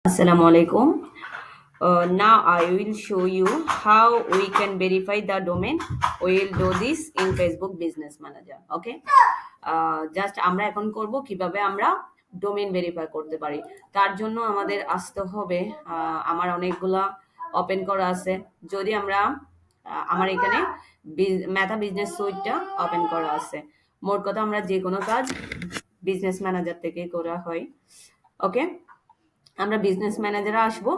Assalamu alaikum. Now I will show you how we can verify the domain. We will do this in Facebook Business Manager. Okay. Just আমরা এখন করব কিভাবে আমরা domain verify করতে পারি। তার জন্য আমাদের আসতে হবে আমার অনেকগুলা ওপেন করা আছে। যদি আমরা আমার এখানে মেটা বিজনেস সুইটটা ওপেন করা আছে। মোট কথা আমরা যে কোনো কাজ বিজনেস ম্যানেজার থেকে করা হয়। ওকে, আমরা বিজনেস ম্যানেজারে আসবো।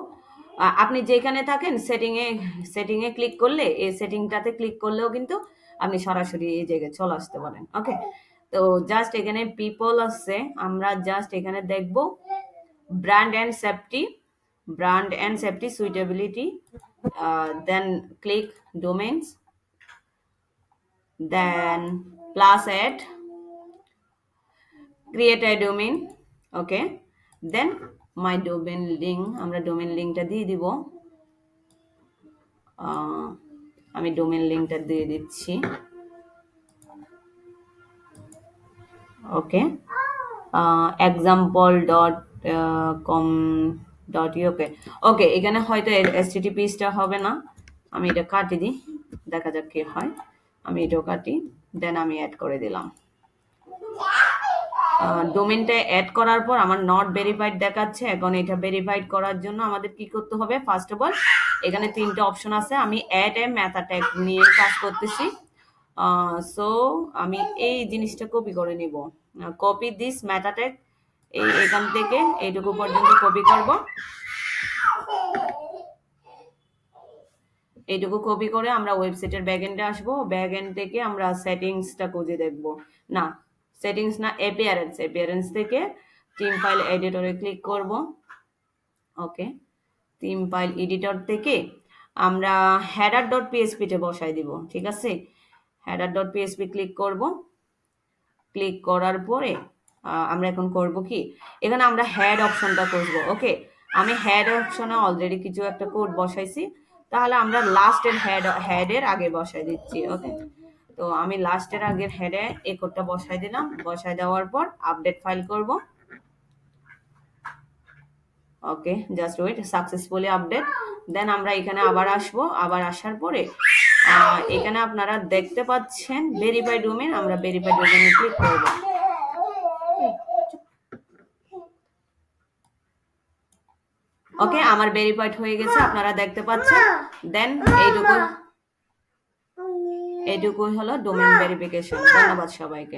আপনি যেখানে থাকেন সেটিং এ ক্লিক করলে এই সেটিংটাতে ক্লিক করলেও কিন্তু আপনি সরাসরি এই জায়গায় চলে আসতে পারেন। ওকে, তো জাস্ট এখানে পিপল আছে, আমরা জাস্ট এখানে দেখব brand and safety suitability, then click domains, then plus add create a domain. Okay, then my domain link, আমরা ডোমেইন লিঙ্কটা দিয়ে দিব। আমি ডোমেইন লিঙ্কটা দিয়ে দিচ্ছি। ওকে, example.com.uk। ওকে, এখানে হয়তো https-টা হবে না, আমি এটা কাটি দিই, দেখা যাক কি হয়। আমি এটাও কাটি, দেন আমি অ্যাড করে দিলাম। ডোমেইনটা অ্যাড করার পর আমার নট ভেরিফাইড দেখাচ্ছে। এখন এটা ভেরিফাইড করার জন্য আমাদের কি করতে হবে? ফার্স্ট অফ অল এখানে তিনটা অপশন আছে। আমি অ্যাড এ মেটা ট্যাগ নিয়ে কাজ করতেছি। সো আমি এই জিনিসটা কপি করে নিব। কপি দিস মেটা ট্যাগ, এখান থেকে এইটুকু পর্যন্ত কপি করব। এইটুকু কপি করে আমরা ওয়েবসাইটের ব্যাকএন্ডে আসবো। ব্যাকএন্ড থেকে আমরা সেটিংসটা খুঁজে দেখব। না, সেটিংস না, অ্যাপিয়ারেন্স থেকে থিম ফাইল এডিটরে ক্লিক করব। ওকে, থিম ফাইল এডিটর থেকে আমরা header.php তে বসাই দিব। ঠিক আছে, header.php ক্লিক করব। ক্লিক করার পরে আমরা এখন করব কি, এখানে আমরা হেড অপশনটা খুঁজবো। ওকে, আমি হেড অপশনে অলরেডি কিছু একটা কোড বসাইছি, তাহলে আমরা লাস্টের হেডের আগে বসাই দিচ্ছি। ওকে, তো আমি লাস্টের আগের হেডে এই কোডটা বসাই দিলাম। বসাই দেওয়ার পর আপডেট ফাইল করব। ওকে, জাস্ট ওয়েট, সাকসেসফুলি আপডেট। দেন আমরা এখানে আবার আসবো। আবার আসার পরে এখানে আপনারা দেখতে পাচ্ছেন ভেরিফাই ডোমেইন, আমরা ভেরিফাই ডোমেইনে ক্লিক করব। ওকে, আমার ভেরিফাইড হয়ে গেছে, আপনারা দেখতে পাচ্ছেন। দেন এইটুকু হলো ডোমেইন ভেরিফিকেশন। ধন্যবাদ সবাইকে।